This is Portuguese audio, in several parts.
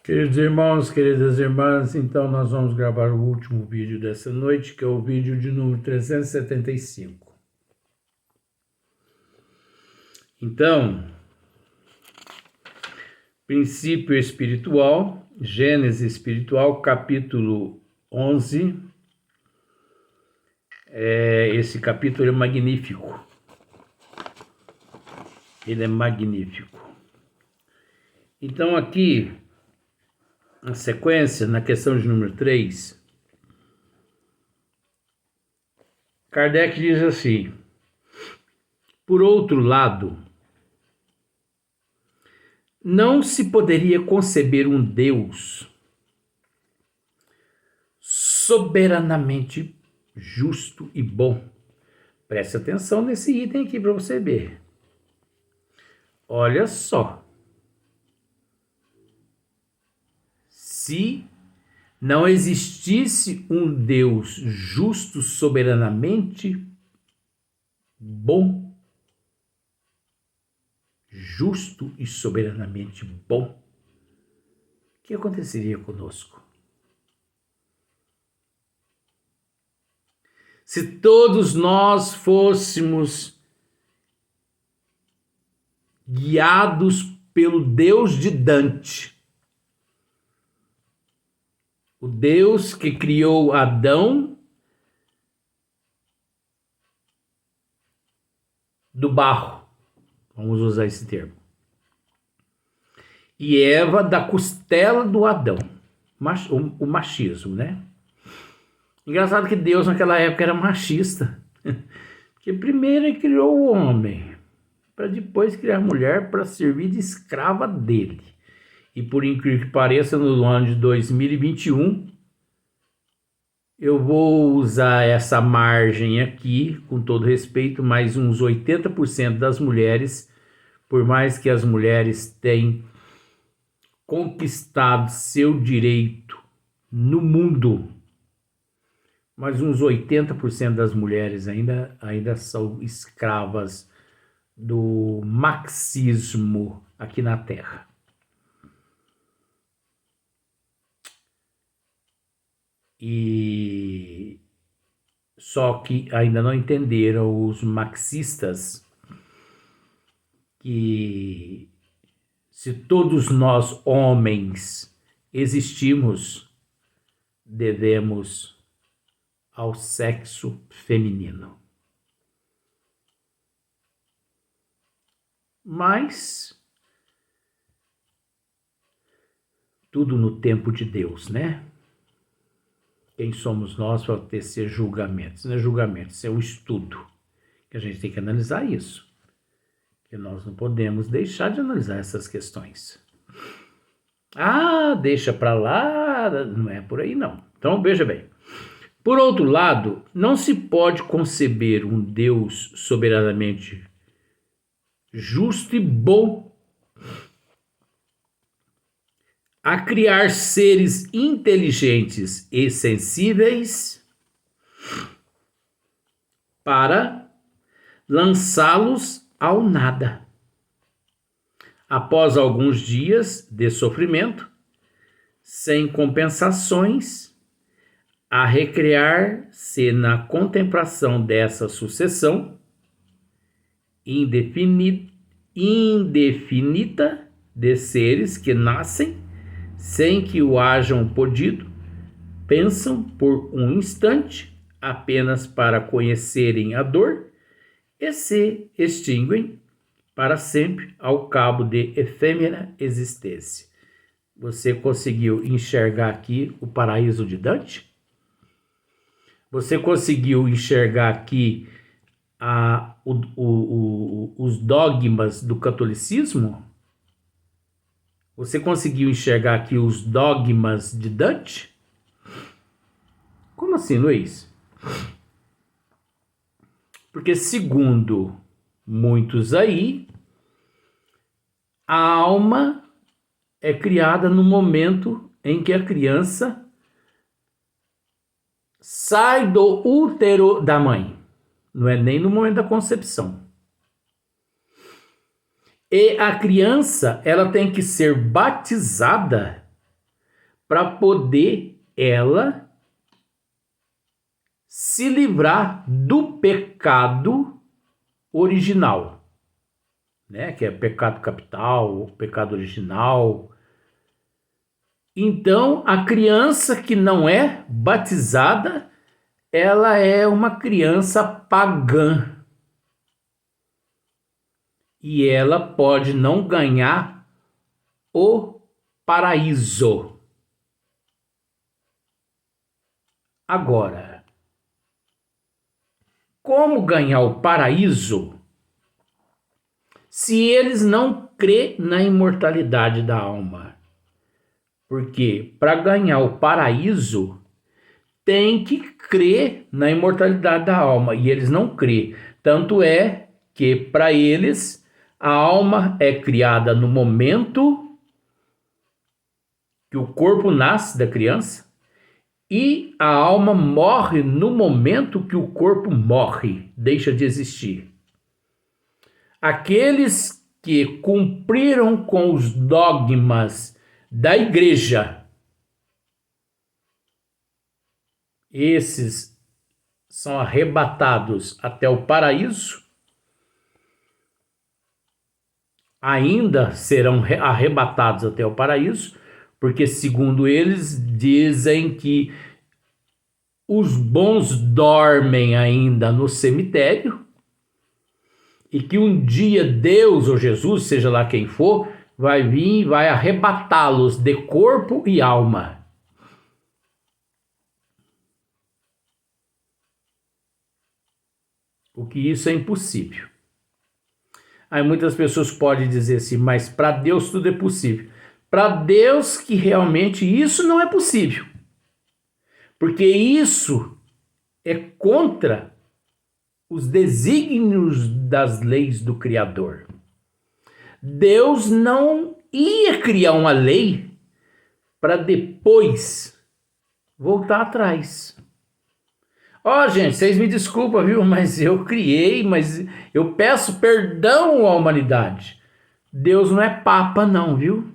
Queridos irmãos, queridas irmãs, então nós vamos gravar o último vídeo dessa noite, que é o vídeo de número 375. Então, princípio espiritual, Gênese espiritual, capítulo 11. Esse capítulo é magnífico. Ele é magnífico. Então aqui, na sequência, na questão de número 3, Kardec diz assim: por outro lado, não se poderia conceber um Deus soberanamente justo e bom. Preste atenção nesse item aqui para você ver. Olha só. Se não existisse um Deus justo, soberanamente bom, justo e soberanamente bom, o que aconteceria conosco? Se todos nós fôssemos guiados pelo Deus de Dante, o Deus que criou Adão do barro, vamos usar esse termo, e Eva da costela do Adão, o machismo, né? Engraçado que Deus naquela época era machista, porque primeiro ele criou o homem, para depois criar a mulher para servir de escrava dele. E por incrível que pareça, no ano de 2021, eu vou usar essa margem aqui, com todo respeito, mas uns 80% das mulheres, por mais que as mulheres tenham conquistado seu direito no mundo, mas uns 80% das mulheres ainda são escravas do marxismo aqui na Terra. E só que ainda não entenderam os marxistas que se todos nós homens existimos, devemos ao sexo feminino. Mas tudo no tempo de Deus, né? Quem somos nós para tecer julgamentos? Não é julgamento, isso é um estudo, que a gente tem que analisar isso. Que nós não podemos deixar de analisar essas questões. Ah, deixa para lá, não é por aí não. Então veja bem. Por outro lado, não se pode conceber um Deus soberanamente justo e bom a criar seres inteligentes e sensíveis para lançá-los ao nada. Após alguns dias de sofrimento, sem compensações, a recrear-se na contemplação dessa sucessão indefinida de seres que nascem sem que o hajam podido, pensam por um instante apenas para conhecerem a dor e se extinguem para sempre ao cabo de efêmera existência. Você conseguiu enxergar aqui o paraíso de Dante? Você conseguiu enxergar aqui os dogmas do catolicismo? Você conseguiu enxergar aqui os dogmas de Dante? Como assim, Luiz? Porque segundo muitos aí, a alma é criada no momento em que a criança sai do útero da mãe. Não é nem no momento da concepção. E a criança, ela tem que ser batizada para poder ela se livrar do pecado original, né? Que é pecado capital, pecado original. Então, a criança que não é batizada, ela é uma criança pagã. E ela pode não ganhar o paraíso. Agora, como ganhar o paraíso se eles não crêem na imortalidade da alma? Porque para ganhar o paraíso tem que crer na imortalidade da alma, e eles não crêem. Tanto é que para eles a alma é criada no momento que o corpo nasce da criança, e a alma morre no momento que o corpo morre, deixa de existir. Aqueles que cumpriram com os dogmas da igreja, esses são arrebatados até o paraíso, ainda serão arrebatados até o paraíso, porque segundo eles dizem que os bons dormem ainda no cemitério e que um dia Deus ou Jesus, seja lá quem for, vai vir e vai arrebatá-los de corpo e alma. O que isso é impossível. Aí muitas pessoas podem dizer assim, mas para Deus tudo é possível. Para Deus que realmente isso não é possível. Porque isso é contra os desígnios das leis do Criador. Deus não ia criar uma lei para depois voltar atrás. Gente, vocês me desculpam, viu? Mas eu criei, mas eu peço perdão à humanidade. Deus não é papa não, viu?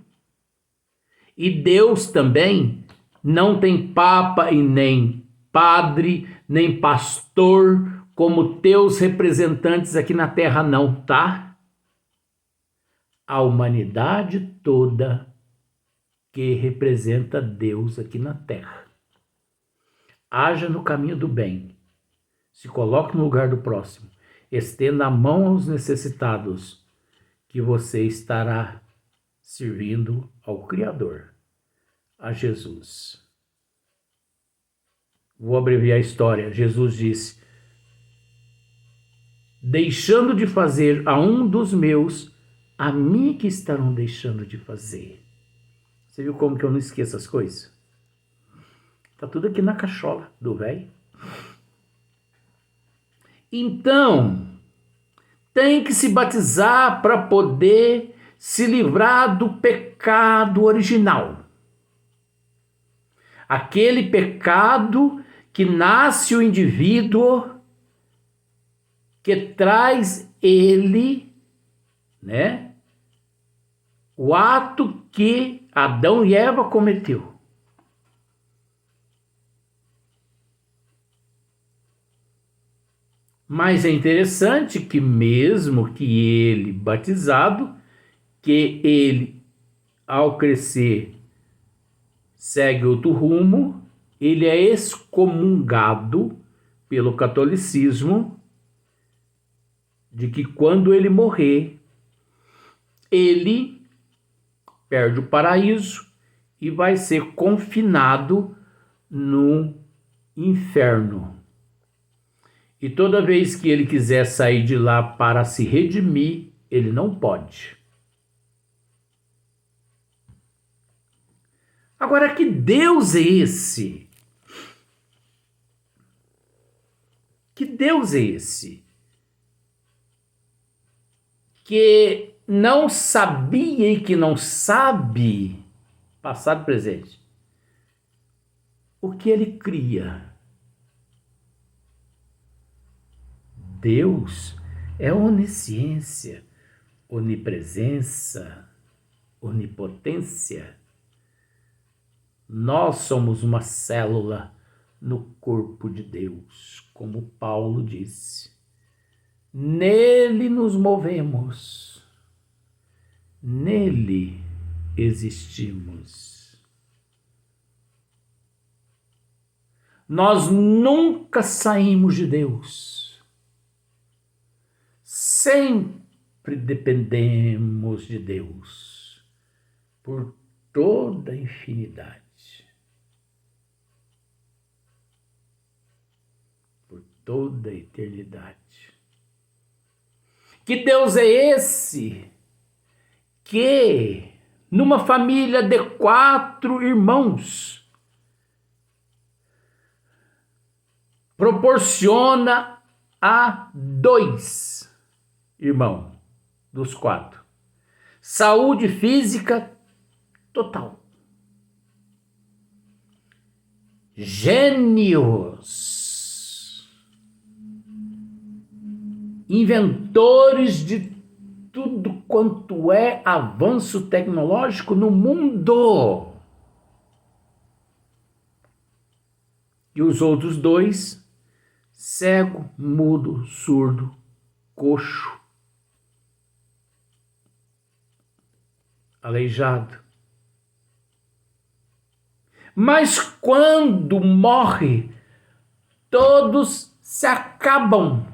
E Deus também não tem papa e nem padre, nem pastor, como teus representantes aqui na terra não, tá? A humanidade toda que representa Deus aqui na terra. Haja no caminho do bem, se coloque no lugar do próximo, estenda a mão aos necessitados, que você estará servindo ao Criador, a Jesus. Vou abreviar a história. Jesus disse: deixando de fazer a um dos meus, a mim que estarão deixando de fazer. Você viu como que eu não esqueço as coisas? Tá tudo aqui na cachola do velho. Então, tem que se batizar para poder se livrar do pecado original. Aquele pecado que nasce o indivíduo, que traz ele, né, o ato que Adão e Eva cometeu. Mas é interessante que mesmo que ele batizado, que ele ao crescer segue outro rumo, ele é excomungado pelo catolicismo, de que quando ele morrer, ele perde o paraíso e vai ser confinado no inferno. E toda vez que ele quiser sair de lá para se redimir, ele não pode. Agora, que Deus é esse? Que Deus é esse? Que não sabia e que não sabe, passado e presente, o que ele cria. Deus é onisciência, onipresença, onipotência. Nós somos uma célula no corpo de Deus, como Paulo disse. Nele nos movemos, nele existimos. Nós nunca saímos de Deus. Sempre dependemos de Deus por toda a infinidade. Por toda a eternidade. Que Deus é esse que, numa família de 4 irmãos, proporciona a 2 irmãos dos 4 saúde física total. Gênios, inventores de tudo quanto é avanço tecnológico no mundo. E os outros 2, cego, mudo, surdo, coxo, aleijado. Mas quando morre, todos se acabam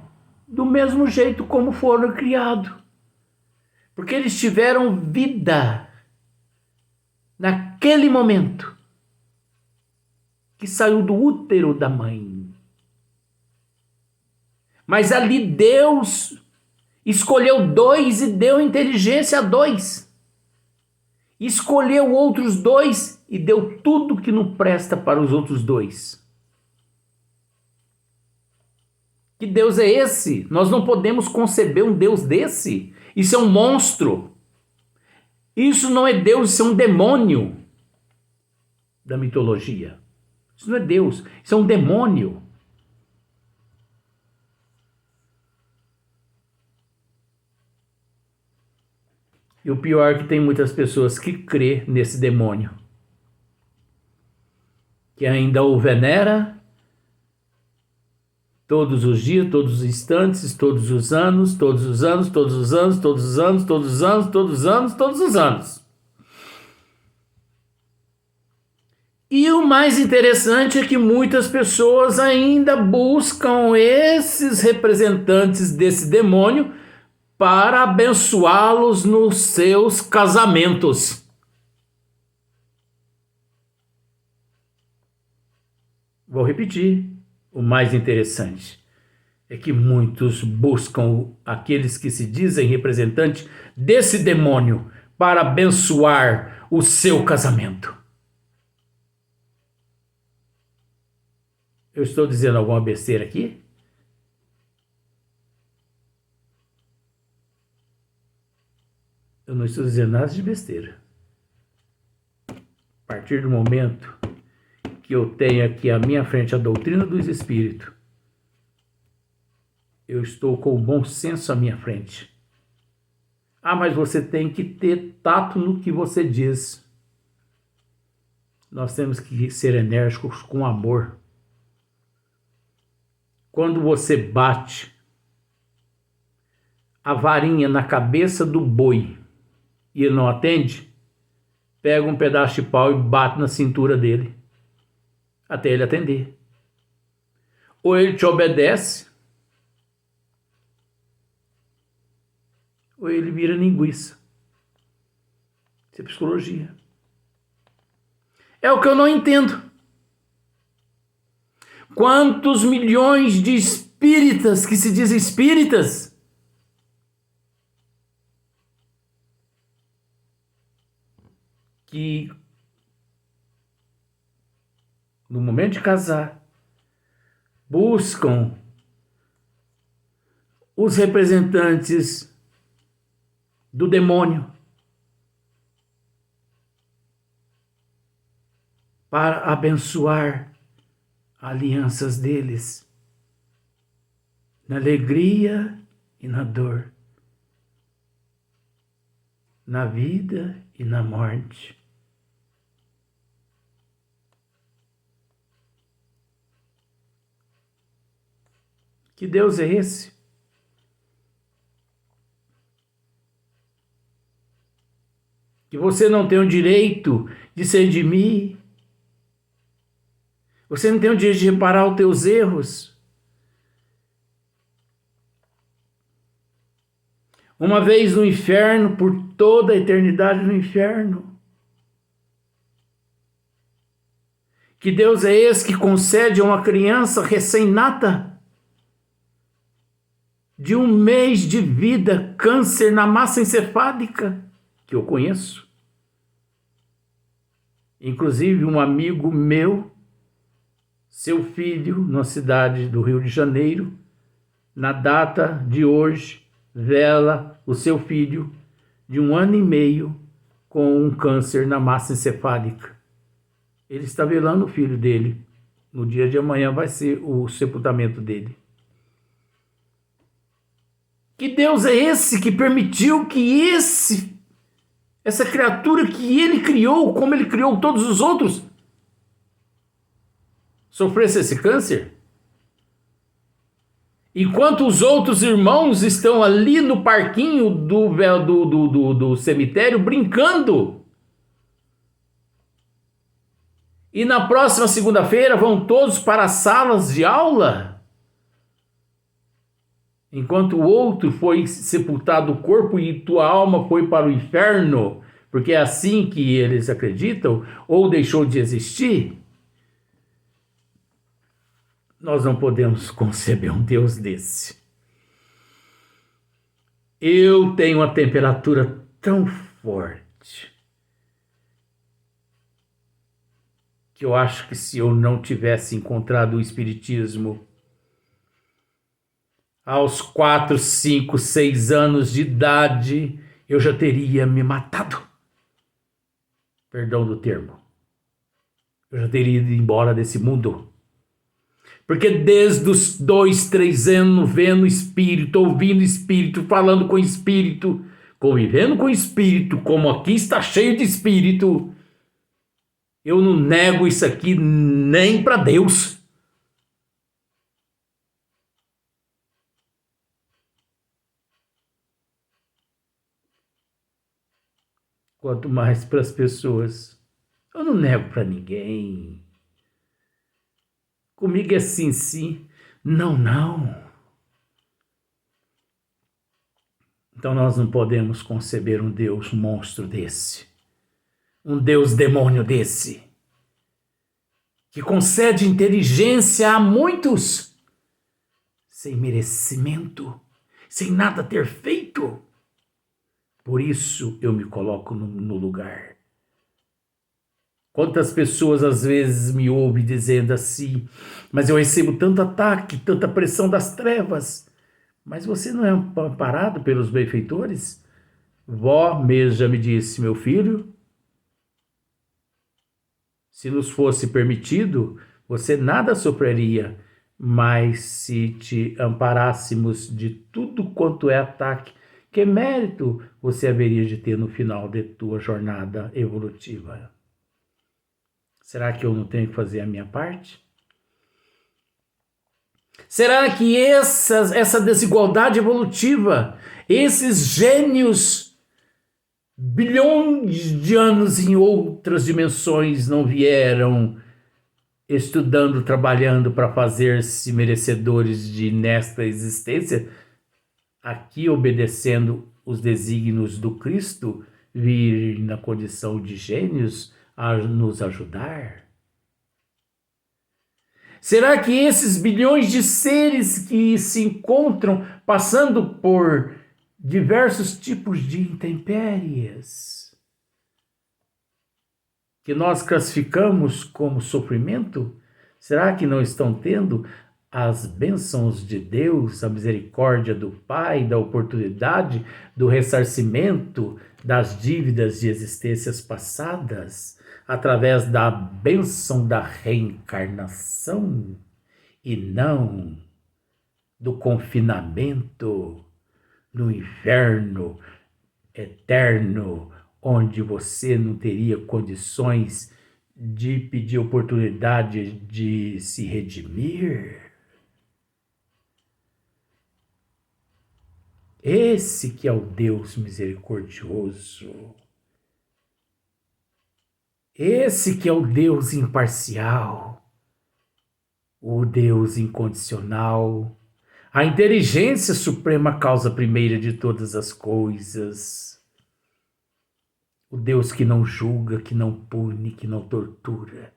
do mesmo jeito como foram criados. Porque eles tiveram vida naquele momento que saiu do útero da mãe. Mas ali Deus escolheu 2 e deu inteligência a 2. Escolheu outros 2 e deu tudo que não presta para os outros 2. Que Deus é esse? Nós não podemos conceber um Deus desse. Isso é um monstro. Isso não é Deus, isso é um demônio da mitologia. Isso não é Deus, isso é um demônio. E o pior é que tem muitas pessoas que crê nesse demônio, que ainda o venera todos os dias, todos os instantes, todos os anos, todos os anos, todos os anos, todos os anos, todos os anos, todos os anos, todos os anos. E o mais interessante é que muitas pessoas ainda buscam esses representantes desse demônio para abençoá-los nos seus casamentos. Vou repetir. O mais interessante é que muitos buscam aqueles que se dizem representantes desse demônio para abençoar o seu casamento. Eu estou dizendo alguma besteira aqui? Eu não estou dizendo nada de besteira. A partir do momento que eu tenho aqui à minha frente a doutrina dos Espíritos, eu estou com o bom senso à minha frente. Ah, mas você tem que ter tato no que você diz. Nós temos que ser enérgicos com amor. Quando você bate a varinha na cabeça do boi e ele não atende, pega um pedaço de pau e bate na cintura dele, até ele atender. Ou ele te obedece, ou ele vira linguiça. Isso é psicologia. É o que eu não entendo. Quantos milhões de espíritas que se dizem espíritas que no momento de casar buscam os representantes do demônio para abençoar alianças deles na alegria e na dor, na vida e na morte. Que Deus é esse? Que você não tem o direito de se redimir. Você não tem o direito de reparar os teus erros. Uma vez no inferno, por toda a eternidade no inferno. Que Deus é esse que concede a uma criança recém-nata de 1 mês de vida câncer na massa encefálica, que eu conheço. Inclusive um amigo meu, seu filho, na cidade do Rio de Janeiro, na data de hoje, vela o seu filho de 1 ano e meio com um câncer na massa encefálica. Ele está velando o filho dele. No dia de amanhã vai ser o sepultamento dele. Que Deus é esse que permitiu que essa criatura que ele criou, como ele criou todos os outros, sofresse esse câncer? Enquanto os outros irmãos estão ali no parquinho do cemitério brincando. E na próxima segunda-feira vão todos para as salas de aula. Enquanto o outro foi sepultado o corpo e tua alma foi para o inferno, porque é assim que eles acreditam, ou deixou de existir. Nós não podemos conceber um Deus desse. Eu tenho uma temperatura tão forte que eu acho que se eu não tivesse encontrado o Espiritismo aos 4, 5, 6 anos de idade, eu já teria me matado. Perdão do termo. Eu já teria ido embora desse mundo. Porque desde os 2, 3 anos, vendo o Espírito, ouvindo o Espírito, falando com o Espírito, convivendo com o Espírito, como aqui está cheio de Espírito, eu não nego isso aqui nem para Deus. Quanto mais para as pessoas. Eu não nego para ninguém. Comigo é sim, sim. Não, não. Então nós não podemos conceber um Deus monstro desse. Um Deus demônio desse. Que concede inteligência a muitos. Sem merecimento. Sem nada ter feito. Por isso eu me coloco no lugar. Quantas pessoas às vezes me ouvem dizendo assim, mas eu recebo tanto ataque, tanta pressão das trevas. Mas você não é amparado pelos benfeitores? Vó mesmo já me disse, meu filho, se nos fosse permitido, você nada sofreria, mas se te amparássemos de tudo quanto é ataque, que mérito você haveria de ter no final de tua jornada evolutiva? Será que eu não tenho que fazer a minha parte? Será que essa desigualdade evolutiva, esses gênios, bilhões de anos em outras dimensões não vieram estudando, trabalhando para fazer-se merecedores de nesta existência, aqui obedecendo os desígnios do Cristo, vir na condição de gênios a nos ajudar? Será que esses bilhões de seres que se encontram passando por diversos tipos de intempéries, que nós classificamos como sofrimento, será que não estão tendo as bênçãos de Deus, a misericórdia do Pai, da oportunidade, do ressarcimento das dívidas de existências passadas, através da bênção da reencarnação e não do confinamento no inferno eterno, onde você não teria condições de pedir oportunidade de se redimir? Esse que é o Deus misericordioso. Esse que é o Deus imparcial, o Deus incondicional, a inteligência suprema causa primeira de todas as coisas, o Deus que não julga, que não pune, que não tortura.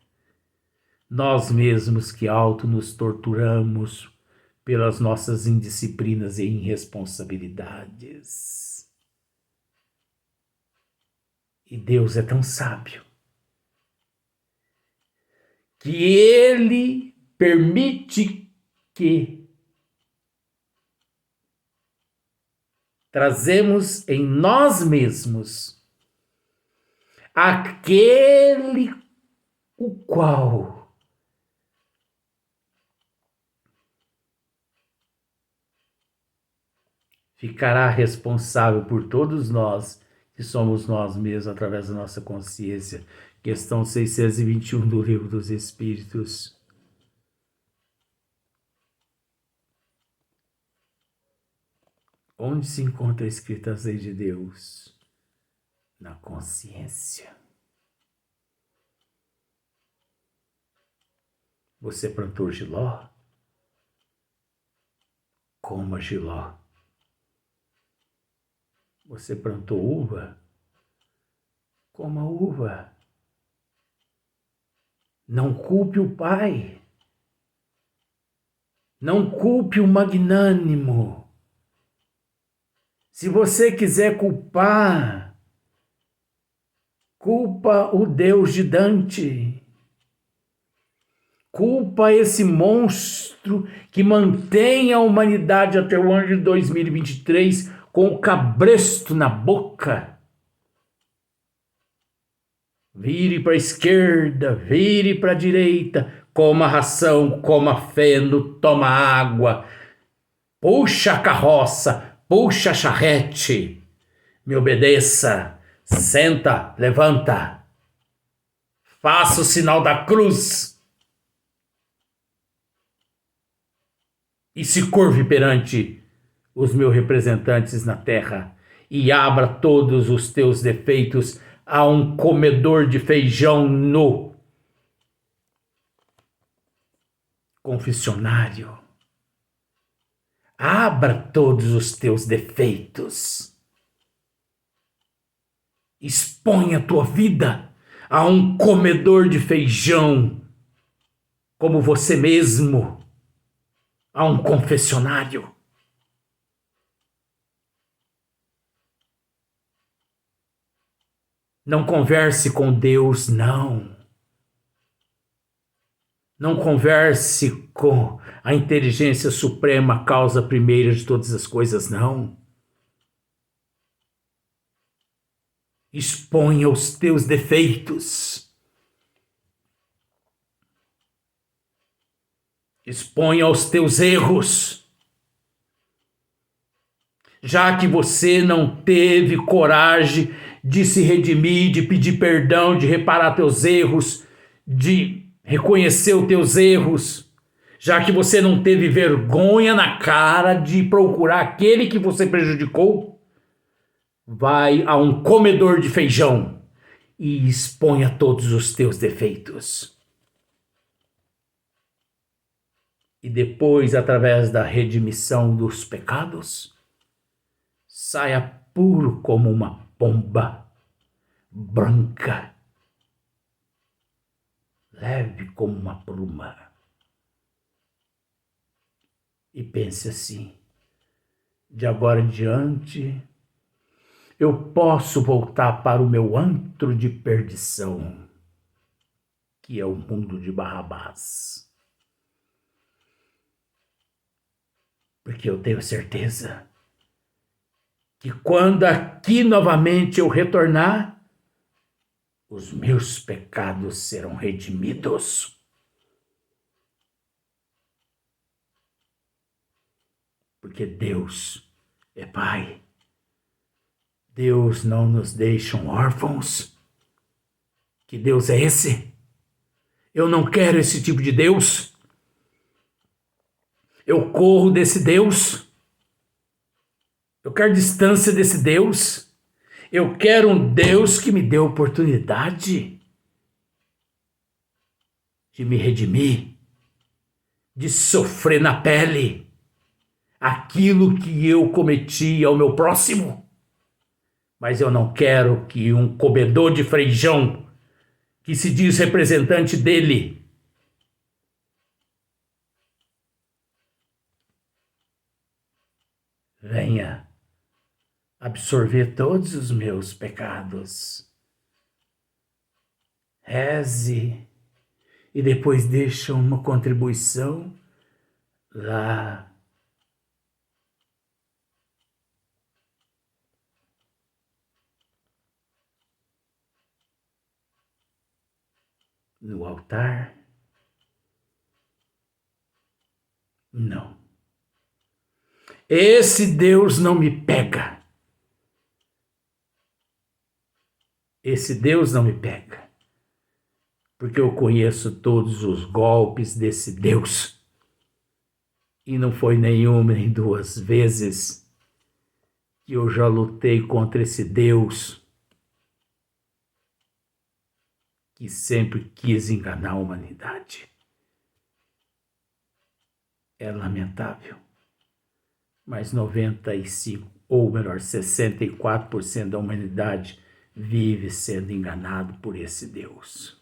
Nós mesmos que auto nos torturamos pelas nossas indisciplinas e irresponsabilidades. E Deus é tão sábio que Ele permite que trazemos em nós mesmos aquele o qual ficará responsável por todos nós, que somos nós mesmos através da nossa consciência. Questão 621 do Livro dos Espíritos. Onde se encontra escrita as leis de Deus? Na consciência. Você plantou jiló? Coma jiló. Você plantou uva? Coma uva. Não culpe o Pai. Não culpe o magnânimo. Se você quiser culpar, culpa o Deus de Dante. Culpa esse monstro que mantém a humanidade até o ano de 2023 com o cabresto na boca. Vire para a esquerda, vire para a direita, coma ração, coma feno, toma água, puxa a carroça, puxa a charrete, me obedeça, senta, levanta, faça o sinal da cruz e se curve perante os meus representantes na terra e abra todos os teus defeitos a um comedor de feijão no confessionário. Abra todos os teus defeitos. Exponha a tua vida a um comedor de feijão como você mesmo, a um confessionário. Não converse com Deus, não. Não converse com a inteligência suprema, causa primeira de todas as coisas, não. Exponha os teus defeitos. Exponha os teus erros. Já que você não teve coragem de se redimir, de pedir perdão, de reparar teus erros, de reconhecer os teus erros, já que você não teve vergonha na cara de procurar aquele que você prejudicou, vai a um comedor de feijão e exponha todos os teus defeitos. E depois, através da redimissão dos pecados, saia puro como uma pomba, branca, leve como uma pluma. E pense assim: de agora em diante, eu posso voltar para o meu antro de perdição, que é o mundo de Barrabás. Porque eu tenho certeza que quando aqui novamente eu retornar, os meus pecados serão redimidos. Porque Deus é Pai. Deus não nos deixa órfãos. Que Deus é esse? Eu não quero esse tipo de Deus. Eu corro desse Deus. Eu quero distância desse Deus. Eu quero um Deus que me dê oportunidade de me redimir, de sofrer na pele aquilo que eu cometi ao meu próximo. Mas eu não quero que um comedor de feijão, que se diz representante dele, venha absorver todos os meus pecados. Reze e depois deixa uma contribuição lá no altar. Não. Esse Deus não me pega. Esse Deus não me pega. Porque eu conheço todos os golpes desse Deus. E não foi nenhuma nem duas vezes que eu já lutei contra esse Deus que sempre quis enganar a humanidade. É lamentável, mas 95, ou melhor, 64% da humanidade vive sendo enganado por esse Deus.